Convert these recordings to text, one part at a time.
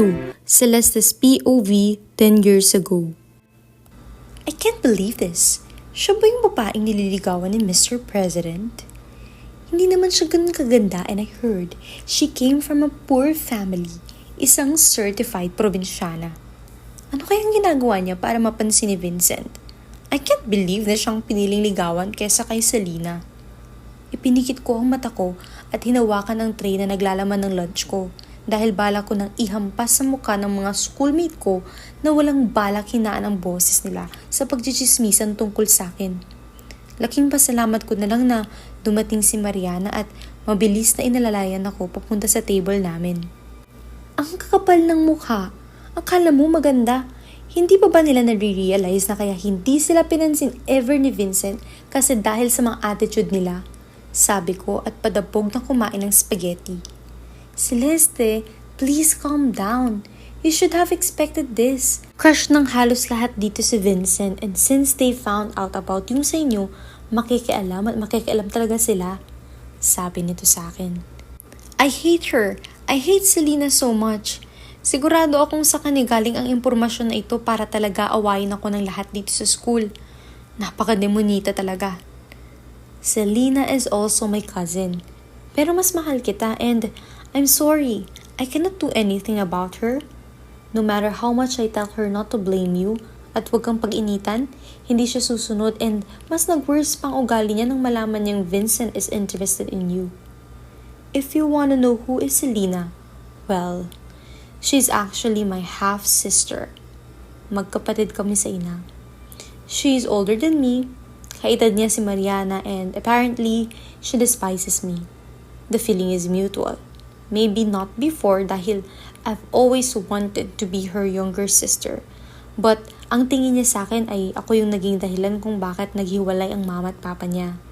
2, Celeste's POV 10 years ago. I can't believe this. Siya ba yung babaeng nililigawan ni Mr. President? Hindi naman siya ganun kaganda and I heard she came from a poor family, isang certified probinsyana. Ano kayang ginagawa niya para mapansin ni Vincent? I can't believe na siyang piniling ligawan kesa kay Selena. Ipinikit ko ang mata ko at hinawakan ang tray na naglalaman ng lunch ko dahil balak ko nang ihampas sa mukha ng mga schoolmate ko na walang balak hinaan ang boses nila sa pagchichismisan tungkol sa akin. Laking pasalamat ko na lang na dumating si Mariana at mabilis na inalalayan ako papunta sa table namin. Ang kakapal ng mukha, akala mo maganda. Hindi pa ba nila nare-realize na kaya hindi sila pinansin ever ni Vincent kasi dahil sa mga attitude nila? Sabi ko at padabog na kumain ng spaghetti. Celeste, please calm down. You should have expected this. Crush ng halos lahat dito si Vincent and since they found out about yung sa inyo, makikialam at makikialam talaga sila. Sabi nito sa akin. I hate her. I hate Selena so much. Sigurado akong sa kanya galing ang impormasyon na ito para talaga awayin ako ng lahat dito sa school. Napaka-demonita talaga. Selena is also my cousin. Pero mas mahal kita and I'm sorry. I cannot do anything about her. No matter how much I tell her not to blame you at huwag kang pag-initan, hindi siya susunod and mas nag-worse pang ugali niya nang malaman niyang Vincent is interested in you. If you wanna know who is Selena, well, she's actually my half-sister. Magkapatid kami sa ina. She's older than me. Kaedad niya si Mariana and apparently, she despises me. The feeling is mutual. Maybe not before dahil I've always wanted to be her younger sister. But ang tingin niya sa akin ay ako yung naging dahilan kung bakit naghiwalay ang mama at papa niya.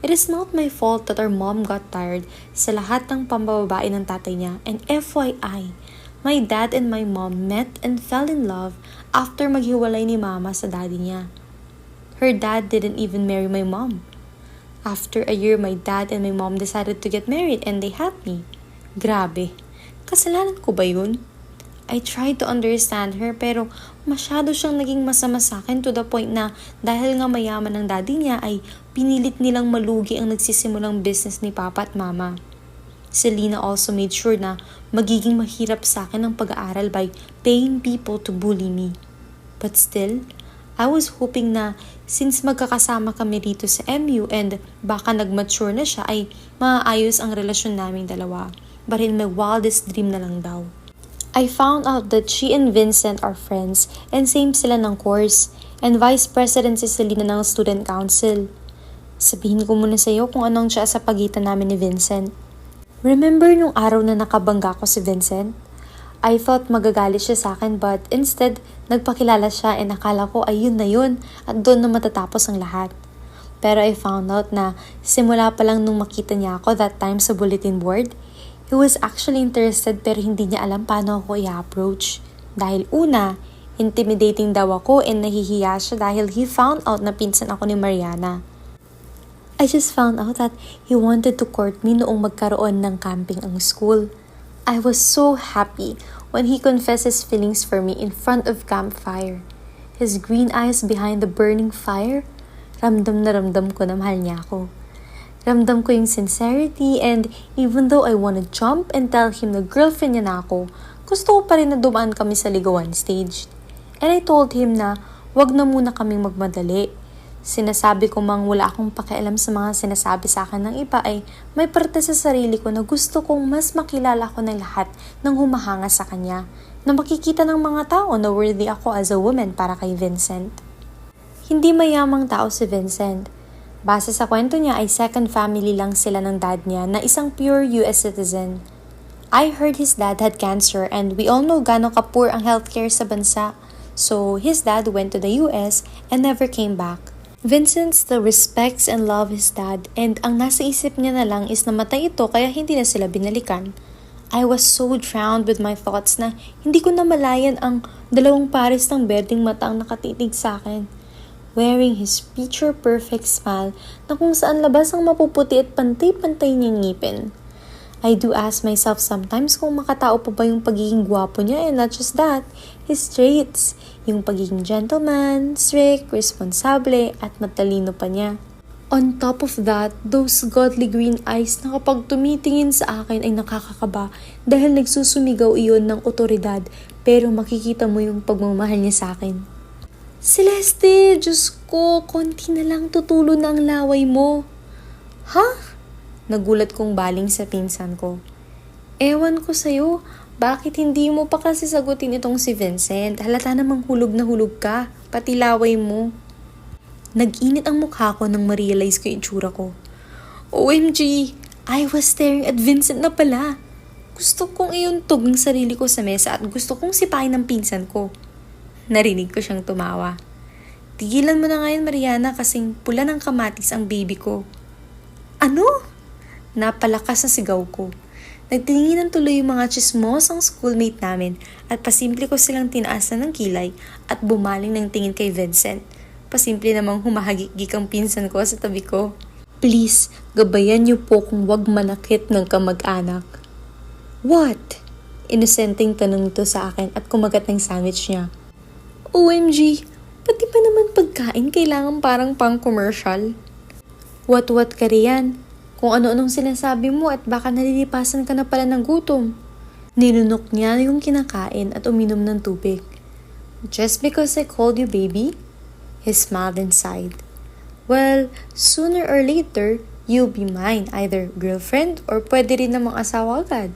It is not my fault that our mom got tired sa lahat ng pambababae ng tatay niya. And FYI, my dad and my mom met and fell in love after maghiwalay ni mama sa daddy niya. Her dad didn't even marry my mom. After a year, my dad and my mom decided to get married and they had me. Grabe. Kasalanan ko ba yun? I tried to understand her pero masyado siyang naging masama sa akin to the point na dahil nga mayaman ng daddy niya ay pinilit nilang malugi ang nagsisimulang business ni papa at mama. Selena also made sure na magiging mahirap sa akin ang pag-aaral by paying people to bully me. But still, I was hoping na since magkakasama kami dito sa MU and baka nag-mature na siya ay maayos ang relasyon naming dalawa. But in my wildest dream na lang daw. I found out that she and Vincent are friends and same sila ng course and vice president si Selena ng student council. Sabihin ko muna sa iyo kung anong siya sa pagitan namin ni Vincent. Remember nung araw na nakabangga ko si Vincent? I thought magagalit siya sa akin but instead nagpakilala siya and akala ko ay yun na yun at doon na matatapos ang lahat. Pero I found out na simula pa lang nung makita niya ako that time sa bulletin board, he was actually interested pero hindi niya alam paano ako i-approach. Dahil una, intimidating daw ako and nahihiya siya dahil he found out na pinsan ako ni Mariana. I just found out that he wanted to court me noong magkaroon ng camping ang school. I was so happy when he confessed his feelings for me in front of campfire. His green eyes behind the burning fire, ramdam na ramdam ko na mahal niya ako. Ramdam ko yung sincerity and even though I wanna jump and tell him na girlfriend niya na ako, gusto ko pa rin na dumaan kami sa ligawan stage. And I told him na wag na muna kaming magmadali. Sinasabi ko mang wala akong pakialam sa mga sinasabi sa akin ng iba ay may parte sa sarili ko na gusto kong mas makilala ko ng lahat ng humahanga sa kanya na makikita ng mga tao na worthy ako as a woman para kay Vincent. Hindi mayamang tao si Vincent. Base sa kwento niya ay second family lang sila ng dad niya na isang pure US citizen. I heard his dad had cancer and we all know gano'ng ka-poor ang healthcare sa bansa. So his dad went to the US and never came back. Vincent still respects and loves his dad and ang nasa isip niya na lang is namatay ito kaya hindi na sila binalikan. I was so drowned with my thoughts na hindi ko na malayan ang dalawang pares ng berdeng mata ang nakatitig sa akin. Wearing his picture-perfect smile na kung saan labas ang mapuputi at pantay-pantay niyang ngipin. I do ask myself sometimes kung makatao pa ba yung pagiging gwapo niya, and not just that, his traits. Yung pagiging gentleman, strict, responsable, at matalino pa niya. On top of that, those godly green eyes na kapag tumitingin sa akin ay nakakakaba dahil nagsusumigaw iyon ng otoridad, pero makikita mo yung pagmamahal niya sa akin. Celeste, Diyos ko, konti na lang tutulo na ang laway mo. Ha? Nagulat kong baling sa pinsan ko. Ewan ko sa'yo, bakit hindi mo pa kasi sagutin itong si Vincent? Halata namang hulog na hulog ka, pati laway mo. Nag-init ang mukha ko nang ma-realize ko yung itsura ko. OMG, I was staring at Vincent na pala. Gusto kong iuntog ng sarili ko sa mesa at gusto kong sipain ng pinsan ko. Narinig ko siyang tumawa. Tigilan mo na ngayon, Mariana, kasing pula ng kamatis ang baby ko. Ano? Napalakas na sigaw ko. Nagtinginan tuloy yung mga chismosang schoolmate namin at pasimple ko silang tinaasan ng kilay at bumaling ng tingin kay Vincent. Pasimple namang humahagik-gik ang pinsan ko sa tabi ko. Please, gabayan niyo po kung wag manakit ng kamag-anak. What? Inosenteng tanong ito sa akin at kumagat ng sandwich niya. OMG, pati pa naman pagkain kailangan parang pang-commercial. What ka riyan? Kung ano-anong sinasabi mo at baka nalilipasan ka na pala ng gutom. Nilunok niya yung kinakain at uminom ng tubig. Just because I called you baby? He smiled and sighed. Well, sooner or later, you'll be mine, either girlfriend or pwede rin namang asawa agad.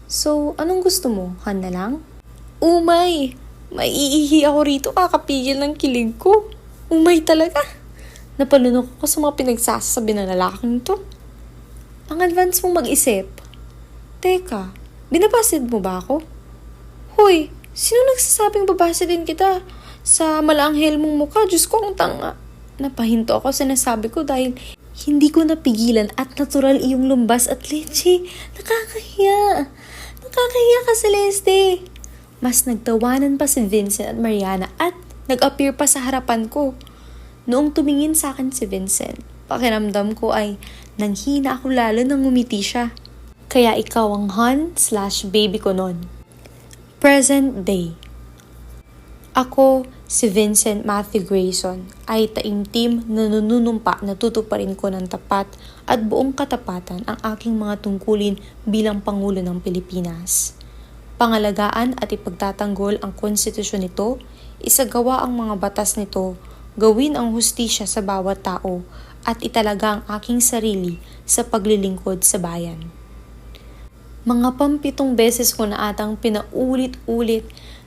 So, anong gusto mo? Han na lang? Umay! Maiihi ako rito kakapigil ng kilig ko. Umay talaga! Napalunok ako sa mga pinagsasabi ng lalaking ito. Ang advance mong mag-isip. Teka, binabasid mo ba ako? Hoy, sino nagsasabing babasidin kita? Sa malaanghel mong mukha, Diyos ko ang tanga. Napahinto ako sa nasabi ko dahil hindi ko napigilan at natural iyong lumbas at leche. Nakakahiya. Nakakahiya ka, Celeste. Mas nagtawanan pa si Vincent at Mariana at nag-appear pa sa harapan ko. Noong tumingin sa akin si Vincent, pakiramdam ko ay nanghina ako lalo nang ngumiti siya. Kaya ikaw ang hon/baby ko nun. Present day. Ako, si Vincent Matthew Grayson, ay taimtim na nanunumpa na tutuparin ko ng tapat at buong katapatan ang aking mga tungkulin bilang Pangulo ng Pilipinas. Pangalagaan at ipagtatanggol ang konstitusyon nito, isagawa ang mga batas nito, gawin ang hustisya sa bawat tao, at italaga ang aking sarili sa paglilingkod sa bayan. Mga 7 beses ko na atang pinaulit-ulit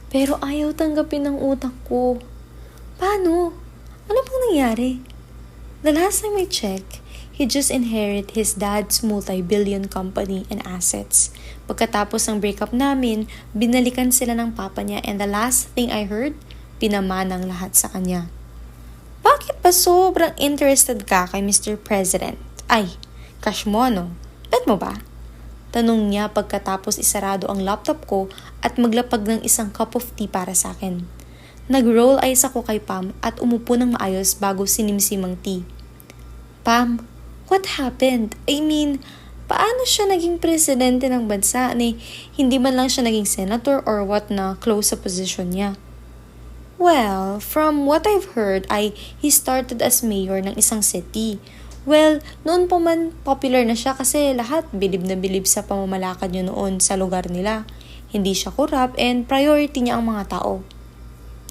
pero ayaw tanggapin ng utak ko. Paano? Ano bang nangyari? The last time I checked, he just inherited his dad's multi-billion company and assets. Pagkatapos ng breakup namin, binalikan sila ng papa niya and the last thing I heard, pinamanang lahat sa kanya. Bakit ba sobrang interested ka kay Mr. President? Ay, cash mo ano? Bet mo ba? Tanong niya pagkatapos isarado ang laptop ko at maglapag ng isang cup of tea para sa akin. Nag-roll eyes ako kay Pam at umupo ng maayos bago sinimsim ang tea. Pam, what happened? I mean, paano siya naging presidente ng bansa ni hindi man lang siya naging senator or what na close sa position niya? Well, from what I've heard ay he started as mayor ng isang city. Well, noon pa man popular na siya kasi lahat bilib na bilib sa pamamalakad niya noon sa lugar nila. Hindi siya korap and priority niya ang mga tao.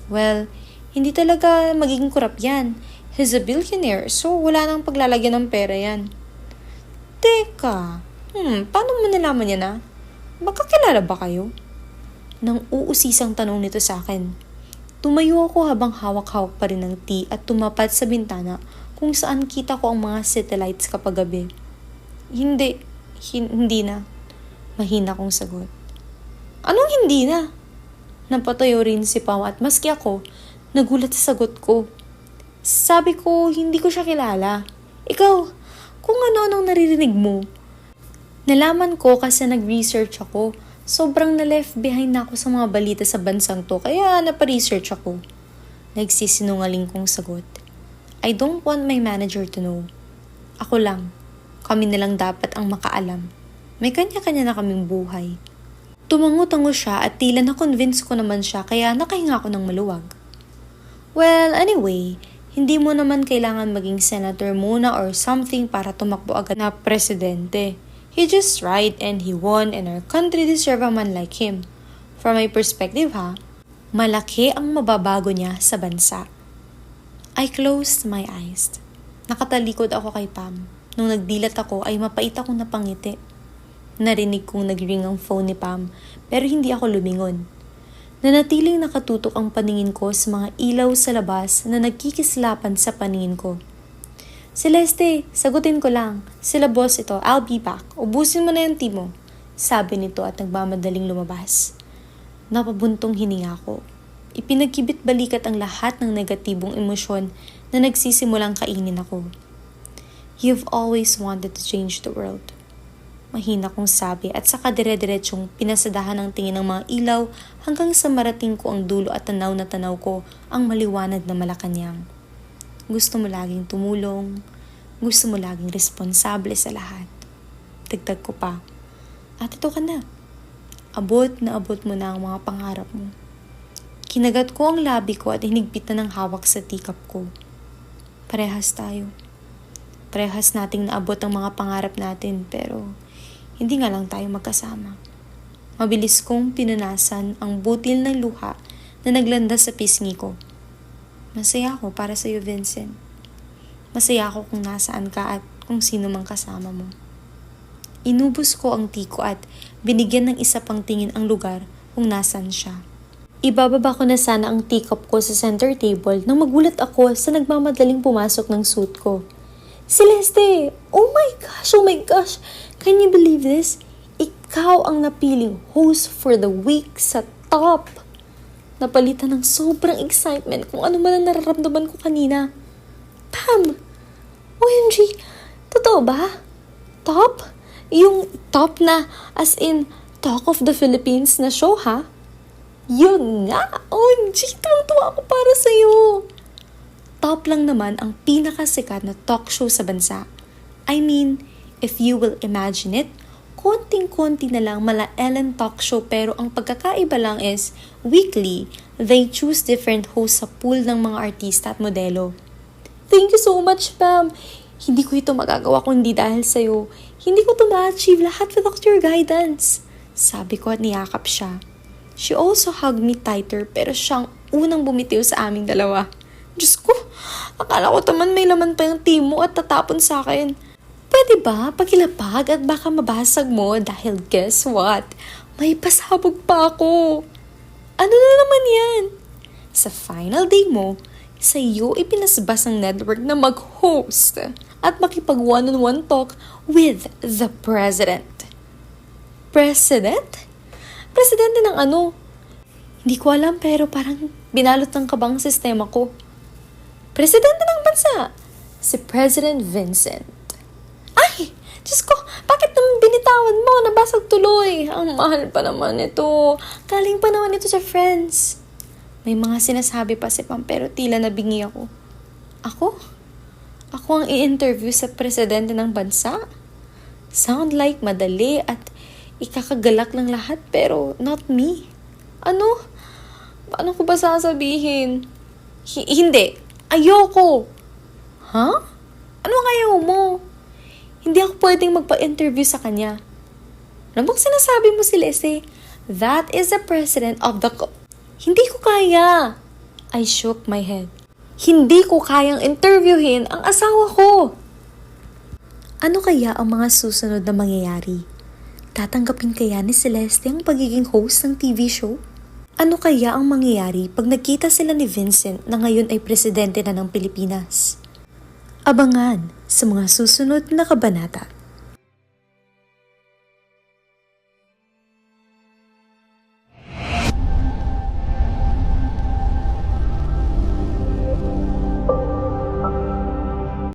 Well, hindi talaga magiging korap yan. He's a billionaire so wala nang paglalagyan ng pera yan. Teka, paano mo nalaman niya na? Magkakilala ba kayo? Nang uusisang tanong nito sa akin. Tumayo ako habang hawak-hawak pa rin ng tea at tumapat sa bintana kung saan kita ko ang mga satellites kapag gabi. Hindi na. Mahina kong sagot. Anong hindi na? Napatayo rin si Pao at maski ako, nagulat sa sagot ko. Sabi ko, hindi ko siya kilala. Ikaw, kung ano-anong naririnig mo. Nalaman ko kasi nag-research ako. Sobrang na-left behind na ako sa mga balita sa bansang to, kaya napa-research ako. Nagsisinungaling kong sagot. I don't want my manager to know. Ako lang. Kami na lang dapat ang makaalam. May kanya-kanya na kaming buhay. Tumango-tango siya at tila na-convince ko naman siya kaya nakahinga ako ng maluwag. Well, anyway, hindi mo naman kailangan maging senator muna or something para tumakbo agad na presidente. He just tried and he won and our country deserve a man like him. From my perspective malaki ang mababago niya sa bansa. I closed my eyes. Nakatalikod ako kay Pam. Nung nagdilat ako ay mapait akong napangiti. Narinig kong nag-ring ang phone ni Pam pero hindi ako lumingon. Nanatiling nakatutok ang paningin ko sa mga ilaw sa labas na nagkikislapan sa paningin ko. Celeste, sagutin ko lang. Sila boss ito, I'll be back. Ubusin mo na yung tea mo. Sabi nito at nagmamadaling lumabas. Napabuntong hininga ko. Ipinagkibit balikat ang lahat ng negatibong emosyon na nagsisimulang kainin ako. You've always wanted to change the world. Mahina kong sabi at saka dire-diretsong pinasadahan ng tingin ng mga ilaw hanggang sa marating ko ang dulo at tanaw na tanaw ko ang maliwanag na Malacanang. Gusto mo laging tumulong, gusto mo laging responsable sa lahat. Dagdag ko pa, at ito ka na. Abot na abot mo na ang mga pangarap mo. Kinagat ko ang labi ko at hinigpitan ng hawak sa teacup ko. Parehas tayo. Parehas nating naabot ang mga pangarap natin pero hindi nga lang tayo magkasama. Mabilis kong pinunasan ang butil ng luha na naglandas sa pisngi ko. Masaya ako para sa iyo, Vincent. Masaya ako kung nasaan ka at kung sino mang kasama mo. Inubos ko ang tiko at binigyan ng isa pang tingin ang lugar kung nasaan siya. Ibababa ko na sana ang teacup ko sa center table nang magulat ako sa nagmamadaling pumasok ng suit ko. Celeste! Oh my gosh! Can you believe this? Ikaw ang napiling host for the week sa top. Napalitan ng sobrang excitement kung ano man ang nararamdaman ko kanina. Pam! OMG! Totoo ba? Top? Yung top na as in Talk of the Philippines na show ha? Yun nga! OMG! Tuwang-tuwa ako para sa'yo! Top lang naman ang pinakasikat na talk show sa bansa. I mean, if you will imagine it, konting-konti na lang mala Ellen talk show pero ang pagkakaiba lang is, weekly, they choose different hosts sa pool ng mga artista at modelo. Thank you so much, Pam! Hindi ko ito magagawa kung hindi dahil sa'yo. Hindi ko ito ma-achieve lahat without your guidance. Sabi ko at niyakap siya. She also hugged me tighter pero siyang unang bumitiw sa aming dalawa. Diyos ko, akala ko taman may laman pa yung tea mo at tatapon sa akin. Pwede ba pakilapag at baka mabasag mo dahil guess what? May pasabog pa ako. Ano na naman yan? Sa final day mo, sa iyo ipinasbas ng network na mag-host at makipag one-on-one talk with the president. President? Presidente ng ano? Hindi ko alam pero parang binalot ng kabang sistema ko. Presidente ng bansa, si President Vincent. Ay! Diyos ko, bakit naman binitawan mo? Nabasag tuloy. Ang mahal pa naman ito. Galing pa naman ito sa friends. May mga sinasabi pa si Pam pero tila nabingi ako. Ako? Ako ang i-interview sa presidente ng bansa? Sound like madali at ikakagalak ng lahat pero not me. Ano? Paano ko ba sasabihin? Hindi. Ayoko! Ha? Ano ayaw mo? Hindi ako pwedeng magpa-interview sa kanya. Ano bang sinasabi mo, Celeste? That is the president of the Hindi ko kaya! I shook my head. Hindi ko kayang interviewin ang asawa ko! Ano kaya ang mga susunod na mangyayari? Tatanggapin kaya ni Celeste ang pagiging host ng TV show? Ano kaya ang mangyayari pag nagkita sila ni Vincent na ngayon ay presidente na ng Pilipinas? Abangan sa mga susunod na kabanata.